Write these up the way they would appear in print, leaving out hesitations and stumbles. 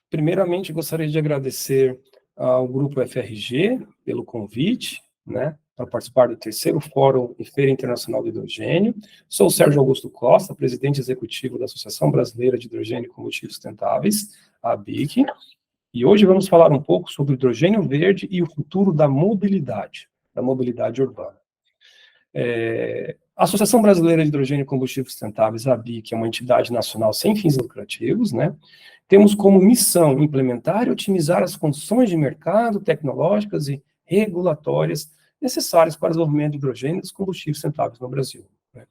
Primeiramente, gostaria de agradecer ao Grupo FRG pelo convite, né, para participar do terceiro Fórum e Feira Internacional do Hidrogênio. Sou o Sérgio Augusto Costa, presidente executivo da Associação Brasileira de Hidrogênio e Combustíveis Sustentáveis, a ABIC, e hoje vamos falar um pouco sobre o hidrogênio verde e o futuro da mobilidade urbana. A Associação Brasileira de Hidrogênio e Combustíveis Sustentáveis, a ABIC, é uma entidade nacional sem fins lucrativos, né? Temos como missão implementar e otimizar as condições de mercado, tecnológicas e regulatórias necessárias para o desenvolvimento de hidrogênio e dos combustíveis sustentáveis no Brasil, né?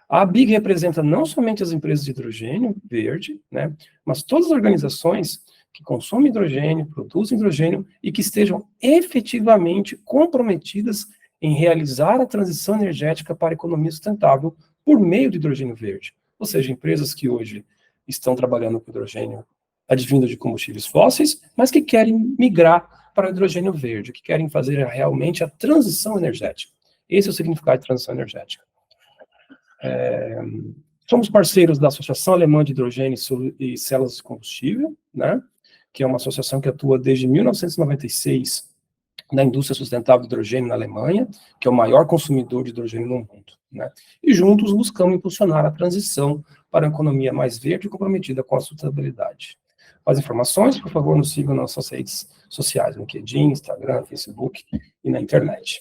A ABIC representa não somente as empresas de hidrogênio verde, né, mas todas as organizações que consomem hidrogênio, produzem hidrogênio e que estejam efetivamente comprometidas em realizar a transição energética para a economia sustentável por meio do hidrogênio verde. Ou seja, empresas que hoje estão trabalhando com hidrogênio advindo de combustíveis fósseis, mas que querem migrar para o hidrogênio verde, que querem fazer realmente a transição energética. Esse é o significado de transição energética. Somos parceiros da Associação Alemã de Hidrogênio e Células de Combustível, né, que é uma associação que atua desde 1996 na indústria sustentável de hidrogênio na Alemanha, que é o maior consumidor de hidrogênio no mundo, né? E juntos buscamos impulsionar a transição para uma economia mais verde e comprometida com a sustentabilidade. Mais informações, por favor, nos sigam nas nossas redes sociais, no LinkedIn, Instagram, Facebook e na internet.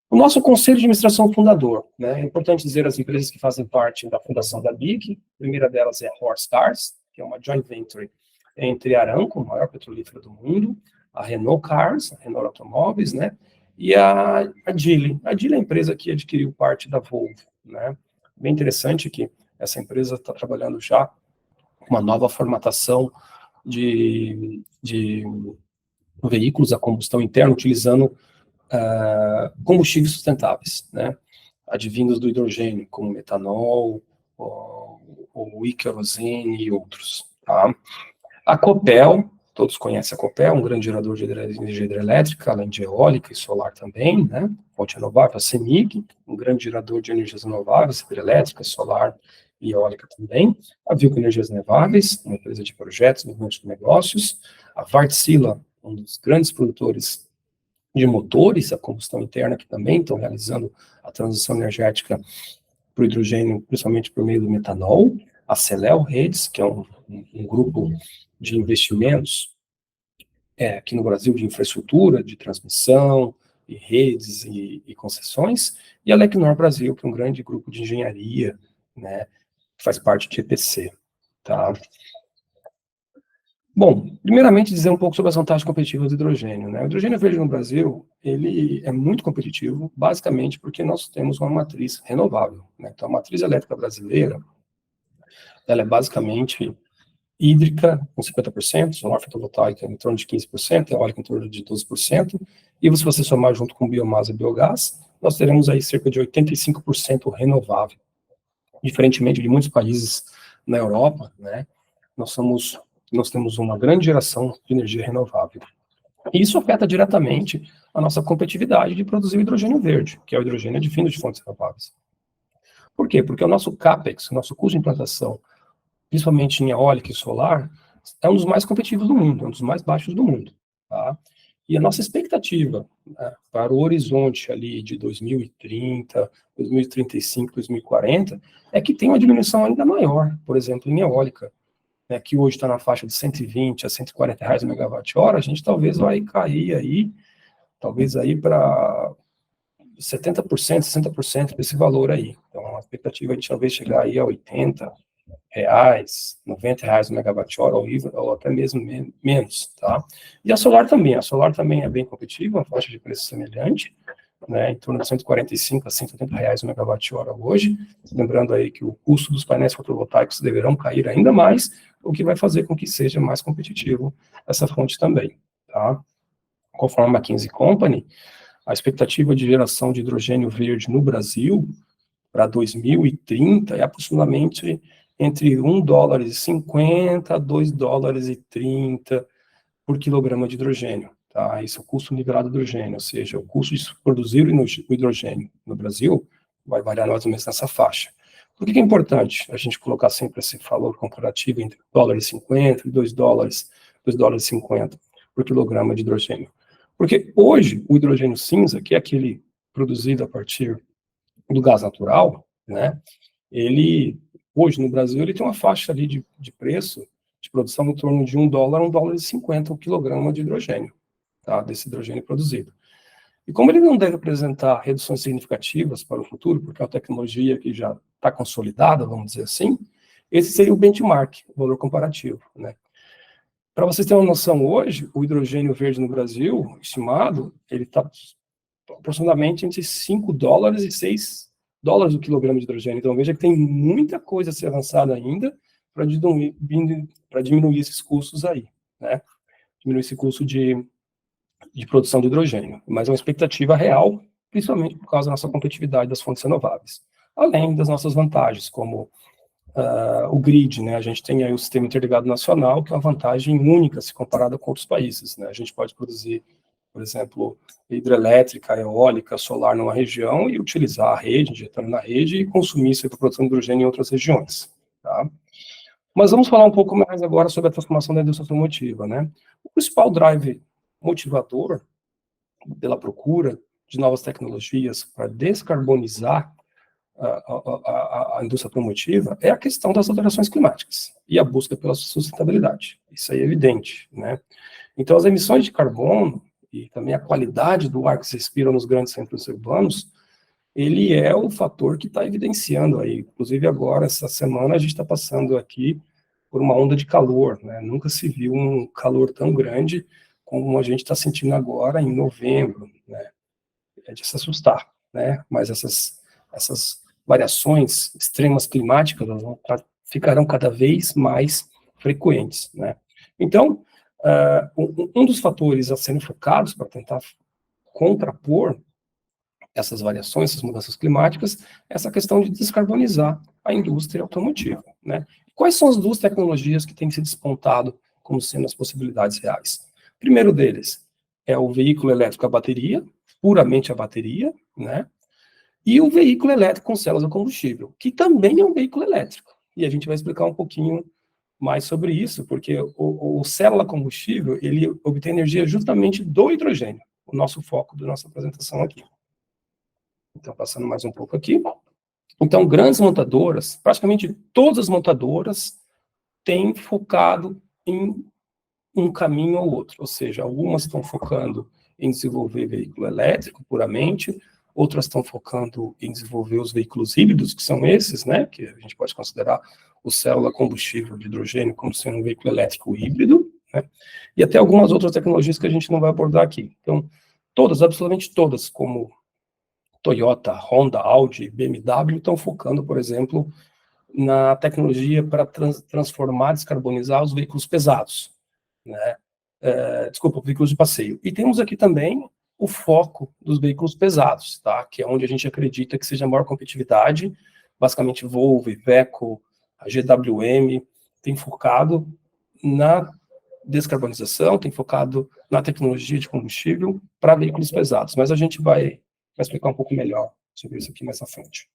O nosso conselho de administração fundador, né? É importante dizer as empresas que fazem parte da fundação da BIC. A primeira delas é a Horse Cars, que é uma joint venture entre a Aramco, a maior petrolífera do mundo, a Renault Cars, a Renault Automóveis, né, e a Geely. A Geely é a empresa que adquiriu parte da Volvo, né. Bem interessante que essa empresa está trabalhando já com uma nova formatação de veículos a combustão interna, utilizando combustíveis sustentáveis, né, advindos do hidrogênio, como metanol, o querosene e outros, tá. A Copel, todos conhecem a Copel, um grande gerador de energia hidrelétrica, além de eólica e solar também, né? Fonte renovável, a CEMIG, um grande gerador de energias renováveis, hidrelétrica, solar e eólica também. A Vilco Energias Renováveis, uma empresa de projetos, desenvolvimento de negócios. A Wärtsilä, um dos grandes produtores de motores a combustão interna, que também estão realizando a transição energética para o hidrogênio, principalmente por meio do metanol. A Celéu Redes, que é um grupo de investimentos aqui no Brasil de infraestrutura, de transmissão, e redes e concessões, e a Lecnor Brasil, que é um grande grupo de engenharia, né, que faz parte de EPC, tá? Bom, primeiramente dizer um pouco sobre as vantagens competitivas do hidrogênio, né? O hidrogênio verde no Brasil, ele é muito competitivo, basicamente porque nós temos uma matriz renovável, né? Então, a matriz elétrica brasileira, ela é basicamente hídrica, com 50%, solar fotovoltaica em torno de 15%, eólica em torno de 12%, e se você somar junto com biomassa e biogás, nós teremos aí cerca de 85% renovável. Diferentemente de muitos países na Europa, né, nós temos uma grande geração de energia renovável. E isso afeta diretamente a nossa competitividade de produzir o hidrogênio verde, que é o hidrogênio advindo de fontes renováveis. Por quê? Porque o nosso CAPEX, o nosso custo de implantação, principalmente em eólica e solar, é um dos mais competitivos do mundo, é um dos mais baixos do mundo, tá? E a nossa expectativa, né, para o horizonte ali de 2030, 2035, 2040, é que tem uma diminuição ainda maior, por exemplo, em eólica, né, que hoje está na faixa de 120 a 140 reais o megawatt-hora, a gente talvez vai cair aí, talvez aí para 70%, 60% desse valor aí. Então, a expectativa é de talvez chegar aí a 80 reais, 90 reais o megawatt-hora ou até mesmo menos, tá? E a solar também é bem competitiva, uma faixa de preço semelhante, né, em torno de 145 a 180 reais o megawatt-hora hoje, lembrando aí que o custo dos painéis fotovoltaicos deverão cair ainda mais, o que vai fazer com que seja mais competitivo essa fonte também, tá? Conforme a McKinsey Company, a expectativa de geração de hidrogênio verde no Brasil para 2030 é aproximadamente entre $1,50 a $2,30 por quilograma de hidrogênio, tá? Esse é o custo nivelado do hidrogênio, ou seja, o custo de produzir o hidrogênio no Brasil vai variar mais ou menos nessa faixa. Por que é importante a gente colocar sempre esse valor comparativo entre $1,50 e $2,50 por quilograma de hidrogênio? Porque hoje o hidrogênio cinza, que é aquele produzido a partir do gás natural, né, ele, hoje no Brasil, ele tem uma faixa ali de preço de produção em torno de $1 a $1,50 o quilograma de hidrogênio, tá, desse hidrogênio produzido. E como ele não deve apresentar reduções significativas para o futuro, porque é uma tecnologia que já está consolidada, vamos dizer assim, esse seria o benchmark, o valor comparativo, né? Para vocês terem uma noção, hoje, o hidrogênio verde no Brasil, estimado, ele está aproximadamente entre $5 e $6 o quilograma de hidrogênio. Então, veja que tem muita coisa a ser avançada ainda para diminuir esses custos aí, né? Diminuir esse custo de produção de hidrogênio, mas é uma expectativa real, principalmente por causa da nossa competitividade das fontes renováveis. Além das nossas vantagens, como o grid, né? A gente tem aí o Sistema Interligado Nacional, que é uma vantagem única se comparada com outros países, né? A gente pode produzir, por exemplo, hidrelétrica, eólica, solar numa região e utilizar a rede, injetando na rede e consumir isso para produção de hidrogênio em outras regiões, tá? Mas vamos falar um pouco mais agora sobre a transformação da indústria automotiva, né? O principal drive motivador pela procura de novas tecnologias para descarbonizar a indústria automotiva é a questão das alterações climáticas e a busca pela sustentabilidade. Isso aí é evidente, né? Então, as emissões de carbono e também a qualidade do ar que se respira nos grandes centros urbanos, ele é o fator que está evidenciando aí. Inclusive, agora, essa semana, a gente está passando aqui por uma onda de calor, né? Nunca se viu um calor tão grande como a gente está sentindo agora em novembro, né? É de se assustar, né? Mas essas variações extremas climáticas ficarão cada vez mais frequentes, né? Então, um dos fatores a serem focados para tentar contrapor essas variações, essas mudanças climáticas, é essa questão de descarbonizar a indústria automotiva, né? Quais são as duas tecnologias que têm se despontado como sendo as possibilidades reais? O primeiro deles é o veículo elétrico a bateria, puramente a bateria, né? E o veículo elétrico com células a combustível, que também é um veículo elétrico. E a gente vai explicar um pouquinho mais sobre isso, porque o célula a combustível, ele obtém energia justamente do hidrogênio, o nosso foco da nossa apresentação aqui. Então, passando mais um pouco aqui. Então, grandes montadoras, praticamente todas as montadoras têm focado em um caminho ou outro, ou seja, algumas estão focando em desenvolver veículo elétrico puramente, outras estão focando em desenvolver os veículos híbridos, que são esses, né, que a gente pode considerar o célula combustível de hidrogênio como sendo um veículo elétrico híbrido, né, e até algumas outras tecnologias que a gente não vai abordar aqui. Então, todas, absolutamente todas, como Toyota, Honda, Audi, BMW, estão focando, por exemplo, na tecnologia para transformar, descarbonizar os veículos pesados, né? Desculpa, veículos de passeio. E temos aqui também o foco dos veículos pesados, tá? Que é onde a gente acredita que seja a maior competitividade. Basicamente, Volvo, Iveco, a GWM tem focado na descarbonização, tem focado na tecnologia de combustível para veículos pesados. Mas a gente vai explicar um pouco melhor sobre isso aqui mais à frente.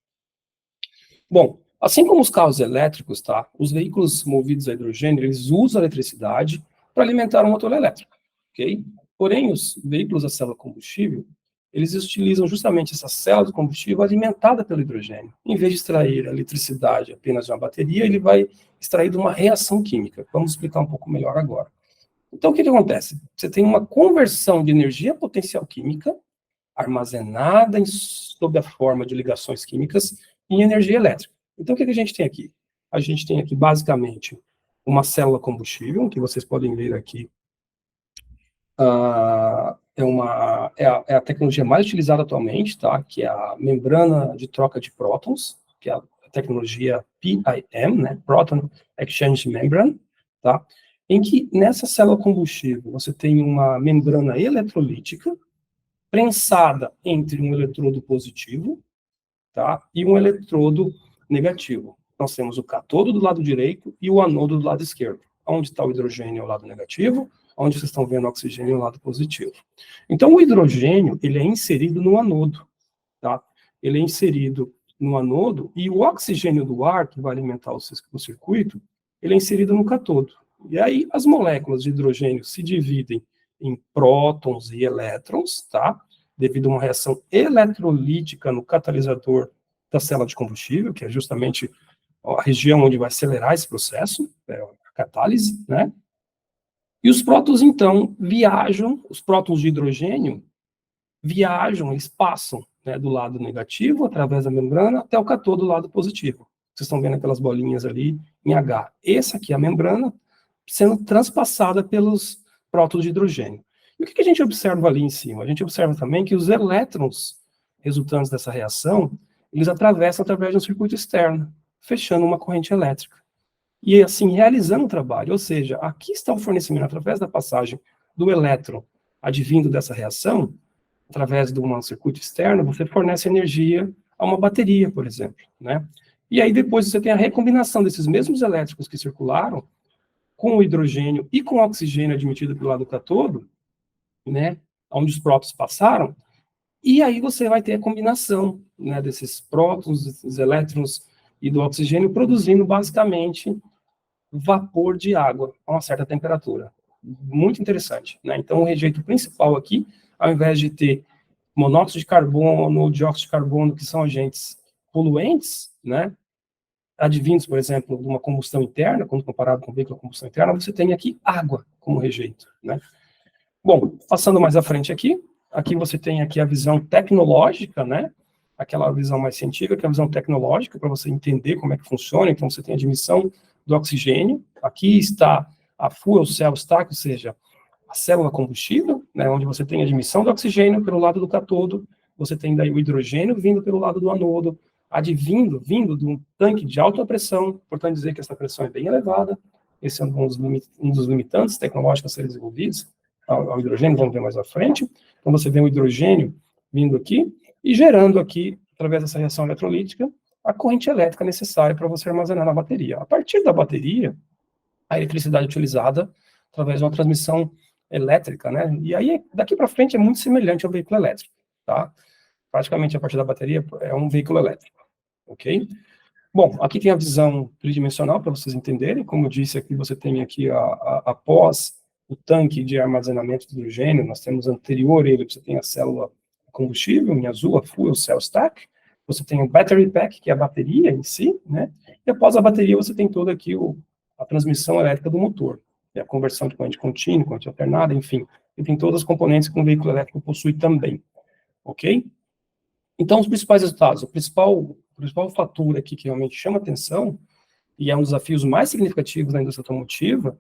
Bom, assim como os carros elétricos, tá? Os veículos movidos a hidrogênio, eles usam a eletricidade para alimentar um motor elétrico, ok? Porém, os veículos a célula combustível, eles utilizam justamente essa célula de combustível alimentada pelo hidrogênio. Em vez de extrair a eletricidade apenas de uma bateria, ele vai extrair de uma reação química. Vamos explicar um pouco melhor agora. Então, o que acontece? Você tem uma conversão de energia potencial química armazenada sob a forma de ligações químicas em energia elétrica. Então, o que a gente tem aqui? A gente tem aqui, basicamente, uma célula combustível, que vocês podem ver aqui. É a tecnologia mais utilizada atualmente, tá? Que é a membrana de troca de prótons, que é a tecnologia PIM, né? Proton Exchange Membrane, tá? Em que, nessa célula combustível, você tem uma membrana eletrolítica, prensada entre um eletrodo positivo, tá, e um eletrodo negativo. Nós temos o cátodo do lado direito e o anodo do lado esquerdo. Onde está o hidrogênio ao lado negativo, onde vocês estão vendo o oxigênio ao lado positivo. Então, o hidrogênio, ele é inserido no anodo, tá? Ele é inserido no anodo, e o oxigênio do ar, que vai alimentar o circuito, ele é inserido no cátodo. E aí as moléculas de hidrogênio se dividem em prótons e elétrons, tá? Devido a uma reação eletrolítica no catalisador da célula de combustível, que é justamente a região onde vai acelerar esse processo, a catálise, né? E os prótons, então, viajam, os prótons de hidrogênio viajam, eles passam, né, do lado negativo, através da membrana, até o cátodo do lado positivo. Vocês estão vendo aquelas bolinhas ali em H. Essa aqui é a membrana sendo transpassada pelos prótons de hidrogênio. E o que a gente observa ali em cima? A gente observa também que os elétrons resultantes dessa reação, eles atravessam através de um circuito externo, fechando uma corrente elétrica. E assim, realizando o trabalho. Ou seja, aqui está o fornecimento, através da passagem do elétron advindo dessa reação, através de um circuito externo, você fornece energia a uma bateria, por exemplo, né? E aí depois você tem a recombinação desses mesmos elétrons que circularam com o hidrogênio e com o oxigênio admitido pelo lado do cátodo, né? Onde os prótons passaram, e aí você vai ter a combinação, né, desses prótons, dos elétrons e do oxigênio, produzindo basicamente vapor de água a uma certa temperatura. Muito interessante, né? Então o rejeito principal aqui, ao invés de ter monóxido de carbono, dióxido de carbono, que são agentes poluentes, né, advindos, por exemplo, de uma combustão interna, quando comparado com o veículo a combustão interna, você tem aqui água como rejeito, né? Bom, passando mais à frente aqui você tem aqui a visão tecnológica, né? Aquela visão mais científica, que é a visão tecnológica, para você entender como é que funciona. Então, você tem a admissão do oxigênio. Aqui está a fuel cell stack, ou seja, a célula combustível, né, onde você tem a admissão do oxigênio pelo lado do cátodo, você tem daí o hidrogênio vindo pelo lado do anodo, vindo de um tanque de alta pressão, portanto dizer que essa pressão é bem elevada. Esse é um dos limitantes tecnológicos a serem desenvolvidos ao hidrogênio, vamos ver mais à frente. Então você vê o hidrogênio vindo aqui e gerando aqui, através dessa reação eletrolítica, a corrente elétrica necessária para você armazenar na bateria. A partir da bateria, a eletricidade é utilizada através de uma transmissão elétrica, né? E aí, daqui para frente, é muito semelhante ao veículo elétrico, tá? Praticamente, a partir da bateria, é um veículo elétrico, ok? Bom, aqui tem a visão tridimensional, para vocês entenderem. Como eu disse, aqui você tem aqui, após o tanque de armazenamento de hidrogênio, nós temos anterior ele, você tem a célula combustível, em azul, a fuel cell stack. Você tem o battery pack, que é a bateria em si, né? E após a bateria, você tem toda aqui a transmissão elétrica do motor, a conversão de corrente contínua, corrente alternada, enfim. E tem todas as componentes que um veículo elétrico possui também, ok? Então, os principais resultados, o principal fator aqui que realmente chama atenção, e é um dos desafios mais significativos da indústria automotiva,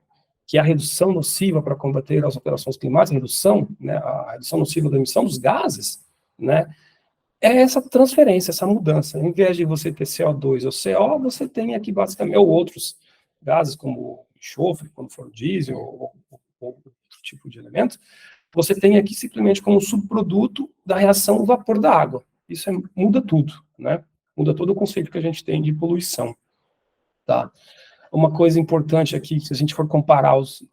que é a redução nociva para combater as alterações climáticas, né, a redução nociva da emissão dos gases, né, é essa transferência, essa mudança. Em vez de você ter CO2 ou CO, você tem aqui basicamente ou outros gases, como enxofre, quando for diesel, ou outro tipo de elemento, você tem aqui simplesmente como subproduto da reação do vapor da água. Isso muda tudo, né? Muda todo o conceito que a gente tem de poluição, tá? Uma coisa importante aqui, se a gente for comparar os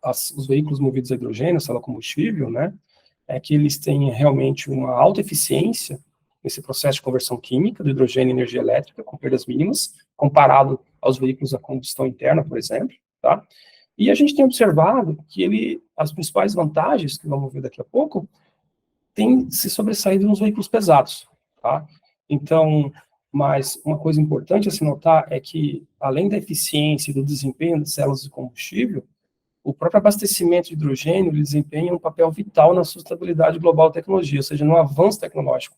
veículos movidos a hidrogênio, célula combustível, né, é que eles têm realmente uma alta eficiência nesse processo de conversão química do hidrogênio em energia elétrica, com perdas mínimas, comparado aos veículos a combustão interna, por exemplo, tá? E a gente tem observado que as principais vantagens, que vamos ver daqui a pouco, têm se sobressaído nos veículos pesados, tá? Então, mas uma coisa importante a se notar é que, além da eficiência e do desempenho das células de combustível, o próprio abastecimento de hidrogênio desempenha um papel vital na sustentabilidade global da tecnologia, ou seja, no avanço tecnológico.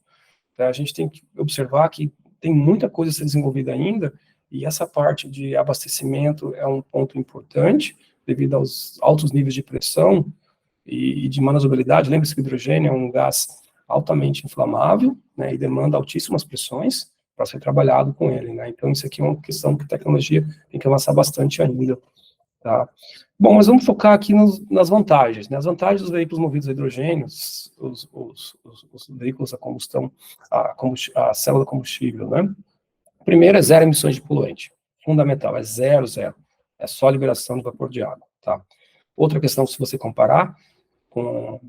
A gente tem que observar que tem muita coisa a ser desenvolvida ainda, e essa parte de abastecimento é um ponto importante, devido aos altos níveis de pressão e de manobrabilidade. Lembre-se que o hidrogênio é um gás altamente inflamável, né, e demanda altíssimas pressões para ser trabalhado com ele, né? Então, isso aqui é uma questão que a tecnologia tem que avançar bastante ainda, tá? Bom, mas vamos focar aqui nas vantagens, né? As vantagens dos veículos movidos a hidrogênio, os veículos a combustão, a célula combustível, né? Primeiro é zero emissões de poluente. Fundamental, é zero. É só liberação de vapor de água, tá? Outra questão, se você comparar com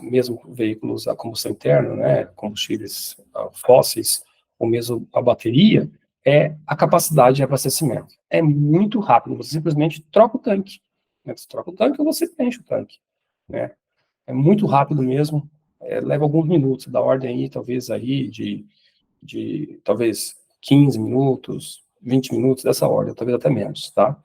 mesmo veículos a combustão interna, né? Combustíveis fósseis, ou mesmo a bateria, é a capacidade de abastecimento. É muito rápido, você simplesmente troca o tanque. Né? Você troca o tanque ou você enche o tanque. Né? É muito rápido mesmo, leva alguns minutos, da ordem aí, talvez aí de talvez 15 minutos, 20 minutos, dessa ordem, talvez até menos, tá?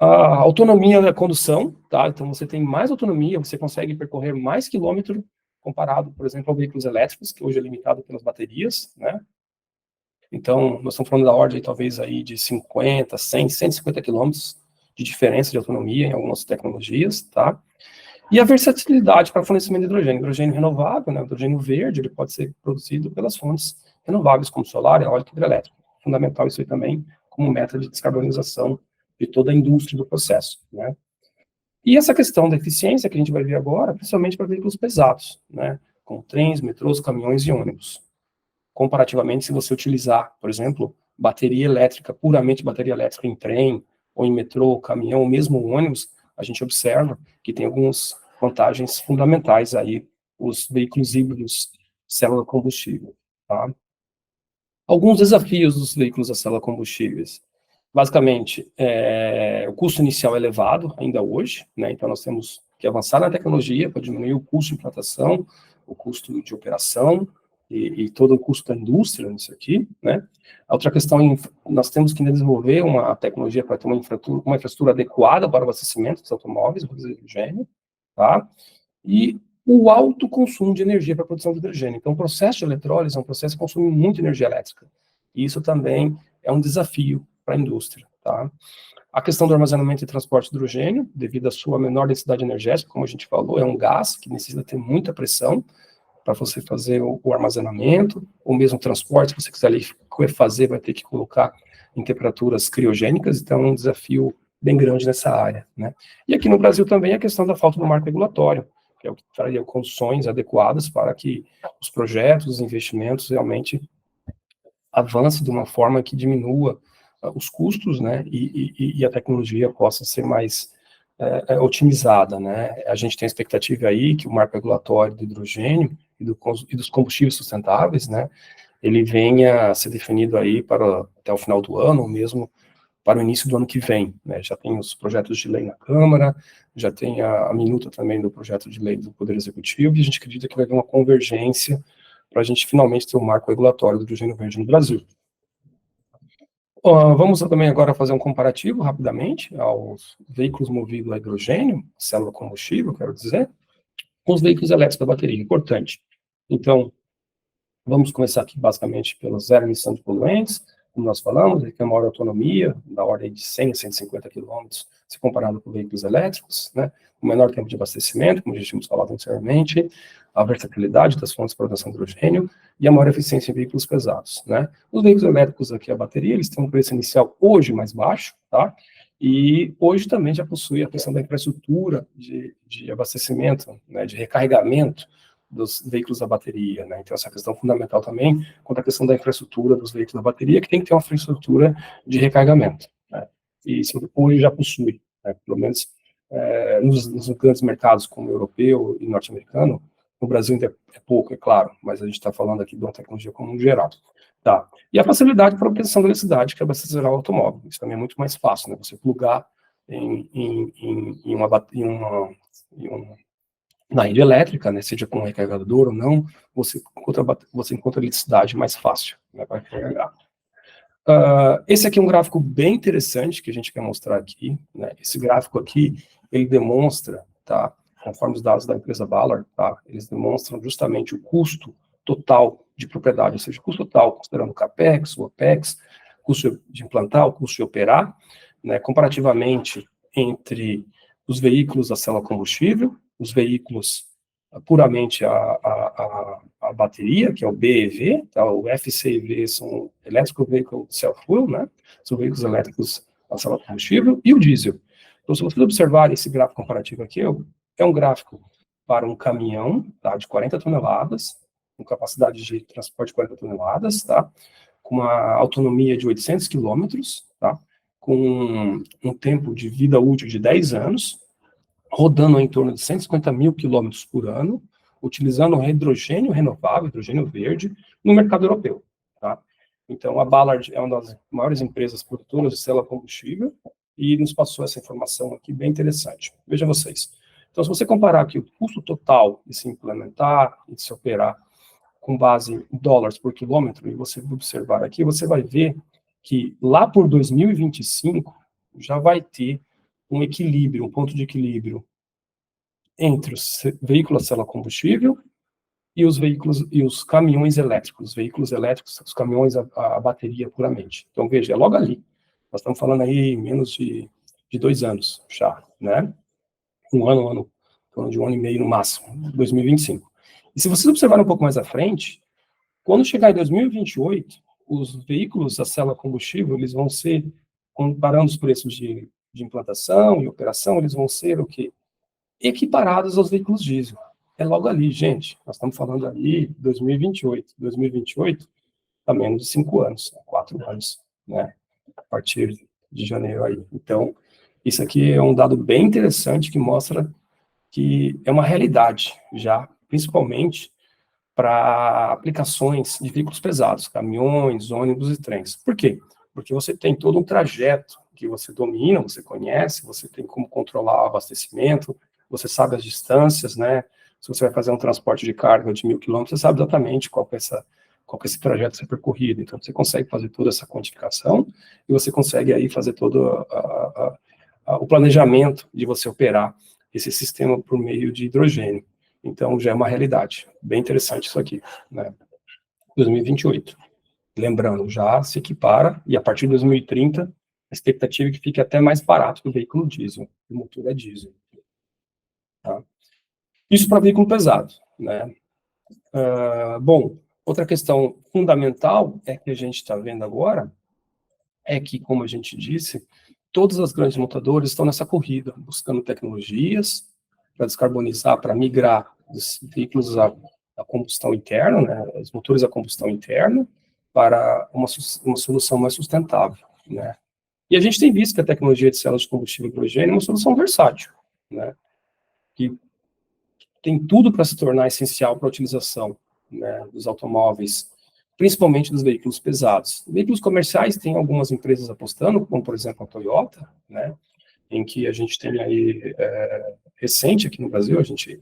A autonomia da condução, tá? Então você tem mais autonomia, você consegue percorrer mais quilômetro comparado, por exemplo, a veículos elétricos, que hoje é limitado pelas baterias, né? Então, nós estamos falando da ordem, talvez, aí de 50, 100, 150 quilômetros de diferença de autonomia em algumas tecnologias, tá? E a versatilidade para fornecimento de hidrogênio. Hidrogênio renovável, né? O hidrogênio verde, ele pode ser produzido pelas fontes renováveis, como solar, eólica e hidrelétrica. Fundamental isso aí também, como meta de descarbonização de toda a indústria do processo, né? E essa questão da eficiência que a gente vai ver agora, principalmente para veículos pesados, né? Como trens, metrôs, caminhões e ônibus. Comparativamente, se você utilizar, por exemplo, bateria elétrica, puramente bateria elétrica em trem, ou em metrô, caminhão, ou mesmo ônibus, a gente observa que tem algumas vantagens fundamentais aí, os veículos híbridos célula combustível, tá? Alguns desafios dos veículos a célula combustíveis. Basicamente, o custo inicial é elevado ainda hoje, né? Então nós temos que avançar na tecnologia para diminuir o custo de implantação, o custo de operação e todo o custo da indústria nisso aqui, né? A outra questão, nós temos que desenvolver uma tecnologia para ter uma infraestrutura adequada para o abastecimento dos automóveis, do hidrogênio, tá? E o alto consumo de energia para a produção de hidrogênio. Então, o processo de eletrólise é um processo que consome muita energia elétrica. E isso também é um desafio para a indústria, tá? A questão do armazenamento e transporte de hidrogênio, devido à sua menor densidade energética, como a gente falou, é um gás que necessita ter muita pressão para você fazer o armazenamento, ou mesmo o transporte, se você quiser ali fazer, vai ter que colocar em temperaturas criogênicas, então é um desafio bem grande nessa área, né? E aqui no Brasil também a questão da falta do marco regulatório, que é o que traria condições adequadas para que os projetos, os investimentos realmente avancem de uma forma que diminua os custos, né, e a tecnologia possa ser mais otimizada, né? A gente tem a expectativa aí que o marco regulatório do hidrogênio e dos combustíveis sustentáveis, né, ele venha a ser definido aí até o final do ano, ou mesmo para o início do ano que vem, né? Já tem os projetos de lei na Câmara, já tem a minuta também do projeto de lei do Poder Executivo, e a gente acredita que vai haver uma convergência para a gente finalmente ter um marco regulatório do hidrogênio verde no Brasil. Vamos também agora fazer um comparativo, rapidamente, aos veículos movidos a hidrogênio, célula combustível, quero dizer, com os veículos elétricos da bateria, importante. Então, vamos começar aqui, basicamente, pela zero emissão de poluentes, como nós falamos, ele tem maior autonomia, da ordem de 100 a 150 km, se comparado com veículos elétricos, né? O menor tempo de abastecimento, como já tínhamos falado anteriormente, a versatilidade das fontes de produção de hidrogênio e a maior eficiência em veículos pesados, né? Os veículos elétricos aqui, a bateria, eles têm um preço inicial hoje mais baixo, tá? E hoje também já possui a questão da infraestrutura de abastecimento, né, de recarregamento dos veículos a bateria, né? Então, essa questão fundamental também, quanto à questão da infraestrutura dos veículos a bateria, que tem que ter uma infraestrutura de recarregamento, né? E isso hoje já possui, né? Pelo menos nos grandes mercados como o europeu e norte-americano. No Brasil ainda é pouco, é claro, mas a gente está falando aqui de uma tecnologia como um geral. Tá. E a facilidade para a obtenção da eletricidade, que é abastecer o automóvel. Isso também é muito mais fácil, né? Você plugar na rede elétrica, né, seja com um recarregador ou não, você encontra eletricidade mais fácil, né, para carregar. Esse aqui é um gráfico bem interessante que a gente quer mostrar aqui, né? Esse gráfico aqui, ele demonstra, tá, conforme os dados da empresa Ballard, tá, eles demonstram justamente o custo total de propriedade, ou seja, o custo total, considerando o CAPEX, o OPEX, custo de implantar, o custo de operar, né, comparativamente entre os veículos a célula combustível, os veículos puramente a bateria, que é o BEV, tá? O FCEV são Electrical Vehicle Self-Fuel, né? São veículos elétricos a célula combustível, e o diesel. Então, se vocês observarem esse gráfico comparativo aqui, é um gráfico para um caminhão, tá? De 40 toneladas, com capacidade de transporte de 40 toneladas, tá? Com uma autonomia de 800 quilômetros, tá? Com um tempo de vida útil de 10 anos, rodando em torno de 150 mil quilômetros por ano, utilizando hidrogênio renovável, hidrogênio verde, no mercado europeu. Tá? Então, a Ballard é uma das maiores empresas produtoras de célula combustível e nos passou essa informação aqui bem interessante. Vejam vocês. Então, se você comparar aqui o custo total de se implementar e de se operar com base em dólares por quilômetro, e você observar aqui, você vai ver que lá por 2025 já vai ter um equilíbrio, um ponto de equilíbrio entre os veículos a célula combustível e os veículos e os caminhões elétricos, os veículos elétricos, os caminhões a bateria puramente. Então, veja, é logo ali. Nós estamos falando aí menos de 2 anos já, né? Um ano, em torno de 1 ano e meio no máximo, 2025. E se vocês observarem um pouco mais à frente, quando chegar em 2028, os veículos a célula combustível, eles vão ser, comparando os preços de implantação e operação, eles vão ser o quê? Equiparados aos veículos diesel. É logo ali, gente. Nós estamos falando aí 2028. 2028 está menos de 5 anos, 4 anos, né? A partir de janeiro aí. Então, isso aqui é um dado bem interessante que mostra que é uma realidade já, principalmente para aplicações de veículos pesados, caminhões, ônibus e trens. Por quê? Porque você tem todo um trajeto que você domina, você conhece, você tem como controlar o abastecimento, você sabe as distâncias, né? Se você vai fazer um transporte de carga de 1.000 quilômetros, você sabe exatamente qual que é esse trajeto a ser percorrido. Então, você consegue fazer toda essa quantificação e você consegue aí fazer todo o planejamento de você operar esse sistema por meio de hidrogênio. Então, já é uma realidade. Bem interessante isso aqui, né? 2028. Lembrando, já se equipara, e a partir de 2030, a expectativa é que fique até mais barato que o veículo diesel, o motor é diesel. Tá? Isso para veículo pesado, né? Bom, outra questão fundamental é que a gente está vendo agora é que, como a gente disse, todas as grandes montadoras estão nessa corrida, buscando tecnologias para descarbonizar, para migrar dos veículos a combustão interna, né, os motores a combustão interna, para uma solução mais sustentável, né. E a gente tem visto que a tecnologia de células de combustível hidrogênio é uma solução versátil, né, que tem tudo para se tornar essencial para a utilização, né, dos automóveis, principalmente dos veículos pesados. Veículos comerciais, tem algumas empresas apostando, como, por exemplo, a Toyota, né, em que a gente tem aí, recente aqui no Brasil, a gente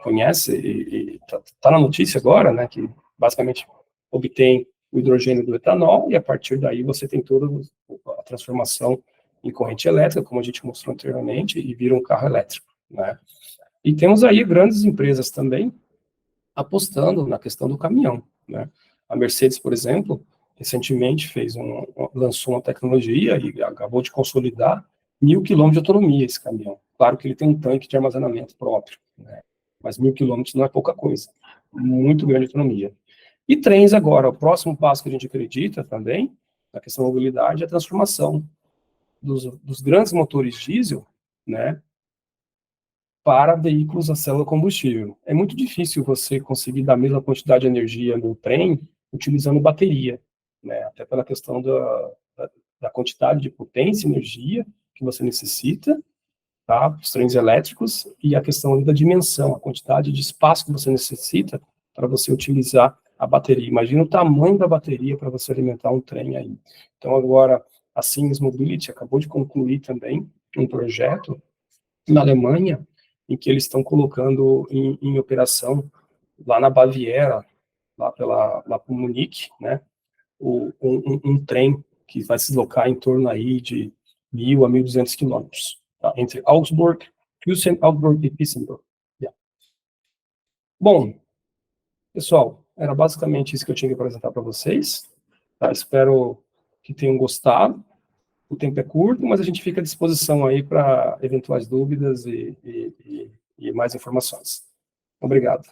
conhece e tá na notícia agora, né, que basicamente obtém o hidrogênio do etanol, e a partir daí você tem toda a transformação em corrente elétrica, como a gente mostrou anteriormente, e vira um carro elétrico, né. E temos aí grandes empresas também apostando na questão do caminhão, né. A Mercedes, por exemplo, recentemente lançou uma tecnologia e acabou de consolidar 1.000 quilômetros de autonomia esse caminhão. Claro que ele tem um tanque de armazenamento próprio, né, mas 1.000 quilômetros não é pouca coisa, muito grande autonomia. E trens agora, o próximo passo que a gente acredita também, na questão da mobilidade, é a transformação dos grandes motores diesel, né, para veículos a célula combustível. É muito difícil você conseguir dar a mesma quantidade de energia no trem utilizando bateria, né, até pela questão da quantidade de potência e energia que você necessita, tá, os trens elétricos, e a questão da dimensão, a quantidade de espaço que você necessita para você utilizar a bateria. Imagina o tamanho da bateria para você alimentar um trem aí. Então, agora, a Siemens Mobility acabou de concluir também um projeto na Alemanha, em que eles estão colocando em operação lá na Baviera, lá por Munique, né, um trem que vai se deslocar em torno aí de 1.000 a 1.200 quilômetros, tá, entre Augsburg, Augsburg e Pissenburg. Yeah. Bom, pessoal, era basicamente isso que eu tinha que apresentar para vocês, tá? Espero que tenham gostado. O tempo é curto, mas a gente fica à disposição aí para eventuais dúvidas e mais informações. Obrigado.